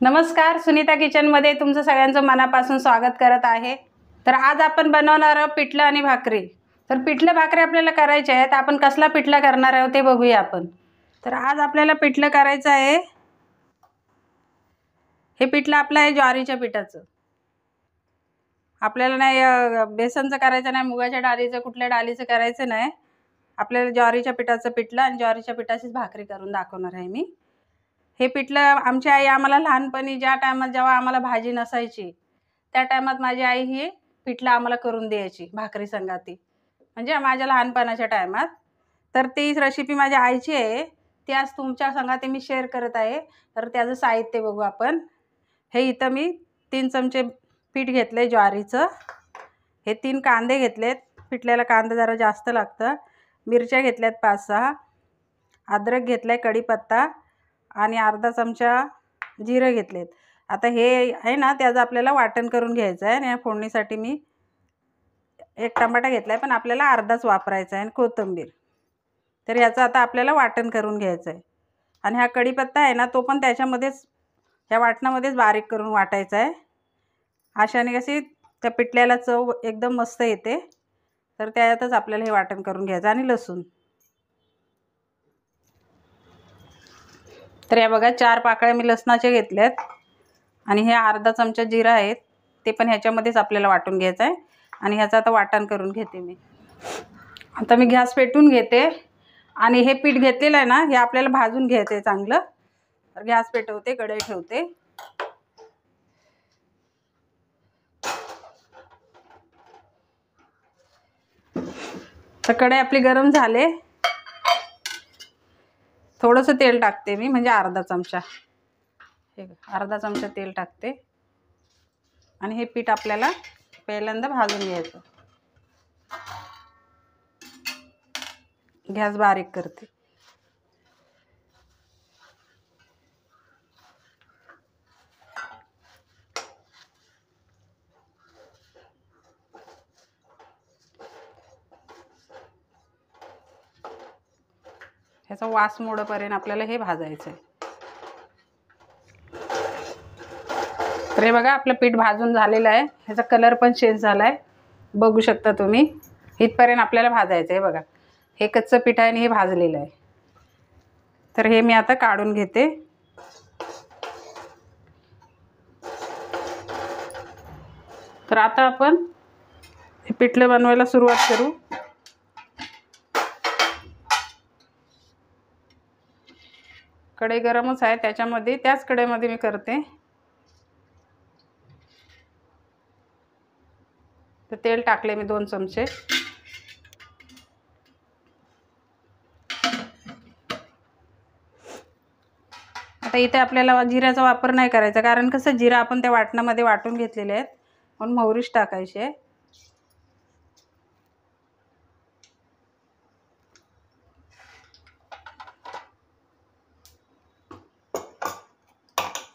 नमस्कार, सुनीता किचनमध्ये तुमचं सगळ्यांचं मनापासून स्वागत करत आहे। तर आज आपण बनवणार आहोत पिठलं आणि भाकरी। तर पिठलं भाकरी आपल्याला करायचे आहेत। आपण कसला पिठला करणार आहोत ते बघूया आपण। तर आज आपल्याला पिठलं करायचं आहे। हे पिठलं आपलं आहे ज्वारीच्या पिठाचं। आपल्याला नाही बेसनचं करायचं नाही, मुगाच्या डाळीचं कुठल्या डाळीचं करायचं नाही। आपल्याला ज्वारीच्या पिठाचं पिठलं आणि ज्वारीच्या पिठाचीच भाकरी करून दाखवणार आहे मी। हे पिठलं आमची आई आम्हाला लहानपणी ज्या टायमात जेव्हा आम्हाला भाजी नसायची त्या टायमात माझी आई ही पिठलं आम्हाला करून द्यायची भाकरी संगाती, म्हणजे माझ्या लहानपणाच्या टायमात। तर ती रेसिपी माझ्या आईची आहे, ती आज तुमच्या संगाती मी शेअर करत आहे। तर त्याचं साहित्य बघू आपण। हे इथं मी 3 चमचे पीठ घेतले ज्वारीचं। हे 3 कांदे घेतलेत, पिठल्याला कांदा जरा जास्त लागतं। मिरच्या घेतल्यात 5-6, अद्रक घेतलाय, कढीपत्ता आणि अर्धा चमचा जिरे घेतलेत। आता हे आहे ना, त्याचं आपल्याला वाटण करून घ्यायचं आहे। आणि या फोडणीसाठी मी 1 टमाटा घेतलाय, पण आपल्याला अर्धाच वापरायचा आहे, आणि कोथिंबीर। तर याचं आता आपल्याला वाटण करून घ्यायचं आहे। आणि हा कढीपत्ता आहे ना, तो पण त्याच्यामध्येच या वाटणामध्येच बारीक करून वाटायचा आहे। अशाने कशी त्या पिठल्याला चव एकदम मस्त येते। तर त्यातच आपल्याला हे वाटण करून घ्यायचं। आणि लसूण, तर या बघा 4 पाकळ्या मी लसणाचे घेतल्यात। आणि हे अर्धा चमचा जिरा आहे, ते पण ह्याच्यामध्येच आपल्याला वाटून घ्यायचं आहे। आणि ह्याचं आता वाटण करून घेते मी। आता मी गॅस पेटवून घेते। आणि हे पीठ घेतलेलं आहे ना, हे आपल्याला भाजून घ्यायचं आहे चांगलं। तर गॅस पेटवते, कढई ठेवते। तर कढई आपली गरम झाले। थोडंसं तेल टाकते मी, म्हणजे अर्धा चमचा, हे अर्धा चमचा तेल टाकते। आणि हे पीठ आपल्याला पहिल्यांदा भाजून घ्यायचं। गॅस बारीक करते। ह्याचा वास मोडेपर्यंत आपल्याला हे भाजायचं आहे। तर हे बघा आपलं पीठ भाजून झालेलं आहे। ह्याचा कलर पण चेंज झाला आहे, बघू शकता तुम्ही। इथपर्यंत आपल्याला भाजायचं आहे बघा। हे कच्चं पीठ आहे आणि हे भाजलेलं आहे। तर हे मी आता काढून घेते। तर आता आपण हे पिठलं बनवायला सुरुवात करू। कढई गरमच आहे, त्याच्यामध्ये त्याच कढईमध्ये मी करते। तर तेल टाकले मी 2 चमचे। आता इथे आपल्याला जिऱ्याचा वापर नाही करायचा, कारण कसं जिरा आपण त्या वाटणामध्ये वाटून घेतलेले आहेत, म्हणून मोहरीच टाकायची आहे।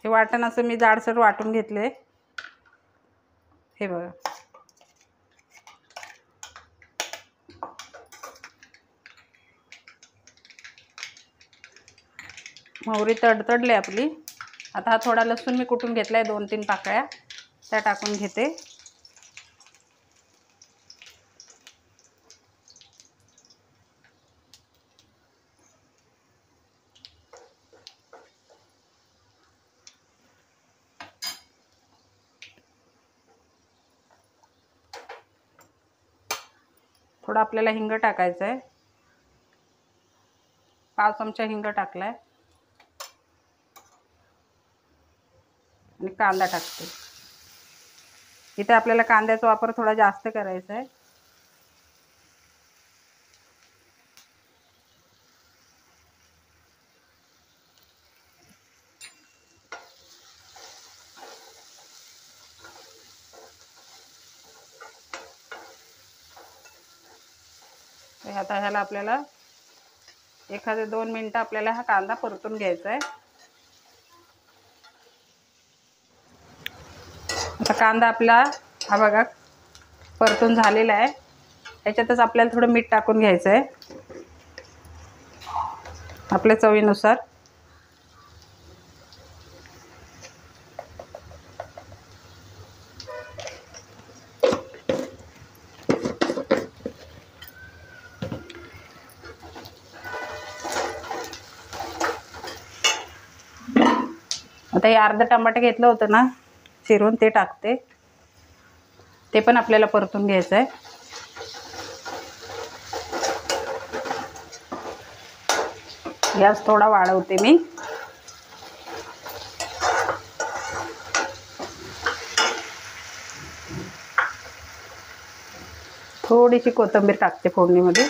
हे वाटण असं मी जाडसर वाटून घेतले, हे बघा। मोहरी तडतडली आपली। आता हा थोडा लसूण मी कुटून घेतलाय, 2-3 पाकळ्या त्या टाकून घेते। थोडा आपल्याला हिंग टाकायचं आहे, 5 चमचा हिंग टाकलाय। आणि कांदा टाकते। इथे आपल्याला कांद्याचा वापर थोडा जास्त करायचा आहे। आता ह्याला आपल्याला 1-2 मिनिटं आपल्याला हा कांदा परतून घ्यायचा आहे। आता कांदा आपला हा बघा परतून झालेला आहे। याच्यातच आपल्याला थोडं मीठ टाकून घ्यायचं आहे, आपल्या चवीनुसार। आता हे अर्ध टमाटे घेतलं होतं ना चिरून, ते टाकते. ते पण आपल्याला परतून घ्यायचं आहे. गॅस थोडा वाढवते मी. थोडीशी कोथिंबीर टाकते फोडणीमध्ये.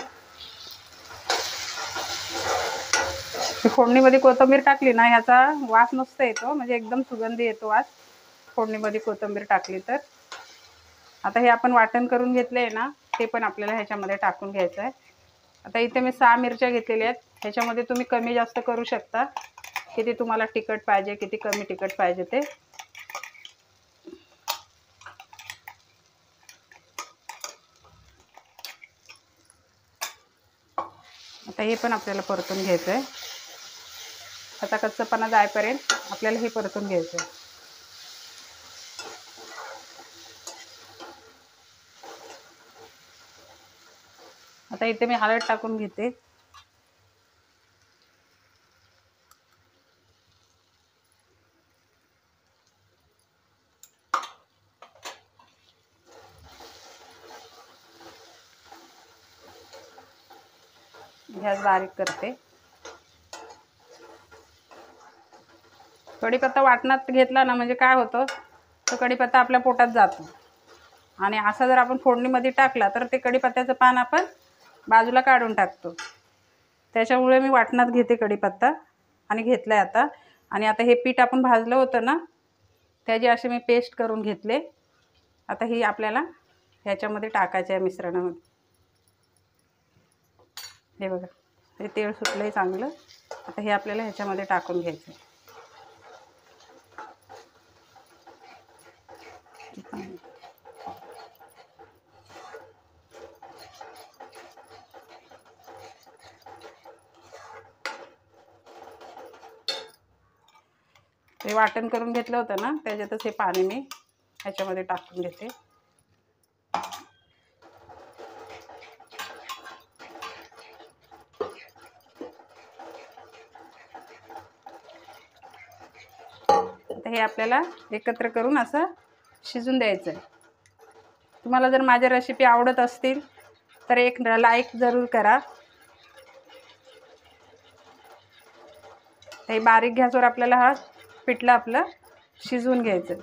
फोडणीमध्ये कोथिंबीर टाकली ना ह्याचा वास मस्त येतो, म्हणजे एकदम सुगंधी येतो वास फोडणीमध्ये कोथिंबीर टाकली तर. आता हे आपण वाटण करून घेतले ना, ते पण आपल्याला ह्याच्यामध्ये टाकून घ्यायचं आहे. आता इथे मी 6 मिरच्या घेतलेल्या आहेत. ह्याच्यामध्ये तुम्ही कमी जास्त करू शकता, किती तुम्हाला तिखट पाहिजे, किती कमी तिखट पाहिजे ते. आता हे पण आपल्याला परतून घ्यायचं आहे. आता कच्चपणा जाईपर्यंत आपल्याला हे परतून घ्यायचं आहे. आता इथे मी हळद टाकून घेते. गॅस बारीक करते. कढीपत्ता वाटणात घेतला ना म्हणजे काय होतं, तो कढीपत्ता आपल्या पोटात जातो. आणि असा जर आपण फोडणीमध्ये टाकला तर ते कढीपत्त्याचं पान आपण बाजूला काढून टाकतो. त्याच्यामुळे मी वाटणात घेते कढीपत्ता. आणि घेतला आहे आता. आणि आता हे पीठ आपण भाजलं होतं ना, त्याची अशी मी पेस्ट करून घेतले. आता ही आपल्याला ह्याच्यामध्ये टाकायचं आहे मिश्रणामध्ये. हे बघा, हे तेल सुटलं आहे चांगलं. आता हे आपल्याला ह्याच्यामध्ये टाकून घ्यायचं आहे. हे वाटण करून घेतलं होतं ना, त्याच्यातच हे पाणी मी ह्याच्यामध्ये टाकून घेते. आता हे आपल्याला एकत्र करून असं शिजून द्यायचं आहे. तुम्हाला जर माझ्या रेसिपी आवडत असतील तर एक लाईक जरूर करा. हे बारीक गॅसवर आपल्याला हा पिठलं आपलं शिजवून घ्यायचं.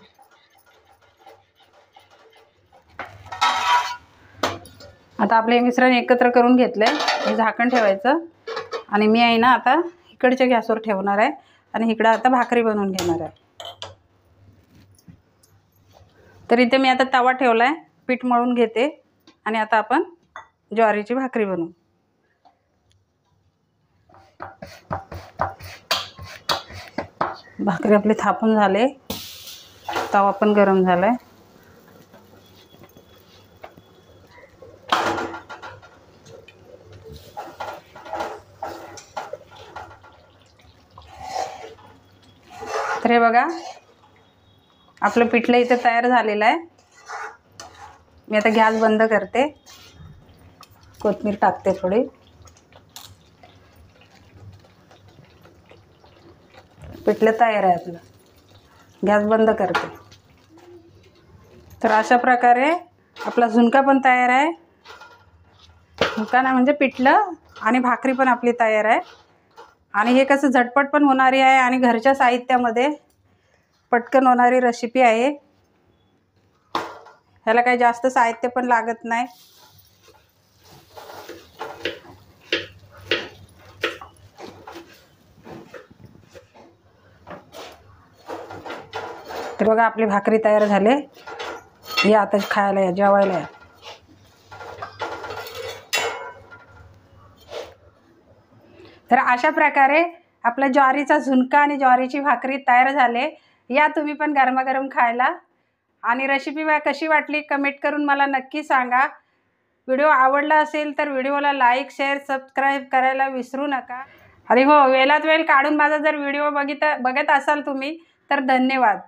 आता आपलं हे मिश्रण एकत्र करून घेतलंय. हे झाकण ठेवायचं. आणि मी आहे ना आता इकडच्या गॅसवर ठेवणार आहे आणि इकडं आता भाकरी बनवून घेणार आहे. तर इथे मी आता तवा ठेवलाय, पीठ मळून घेते आणि आता आपण ज्वारीची भाकरी बनवू. भाकरी आपले थापून झाले, तवा पण गरम झालाय. तर हे बघा, आपलं पिठलं इथे तयार झालेलं आहे. मी आता गॅस बंद करते. कोथिंबीर टाकते थोडी. पिठलं तयार आहे आपलं. गॅस बंद करते. तर अशा प्रकारे आपला झुणका पण तयार आहे. झुणका ना म्हणजे पिठलं आणि भाकरी पण आपली तयार आहे. आणि हे कसं झटपट पण होणारी आहे आणि घरच्या साहित्यामध्ये पटकन होणारी रेसिपी आहे. ह्याला काही जास्त साहित्य पण लागत नाही. तर बघा आपली भाकरी तयार झाले. या आता खायला या, जेवायला या. तर अशा प्रकारे आपला ज्वारीचा झुणका आणि ज्वारीची भाकरी तयार झाले. या तुम्ही पण गरमागरम खायला. आणि रेसिपी कशी वाटली कमेंट करून मला नक्की सांगा. व्हिडिओ आवडला असेल तर व्हिडिओला लाईक शेअर सबस्क्राईब करायला विसरू नका. आणि हो, वेळात वेळ काढून माझा जर व्हिडिओ बघत असाल तुम्ही तर धन्यवाद.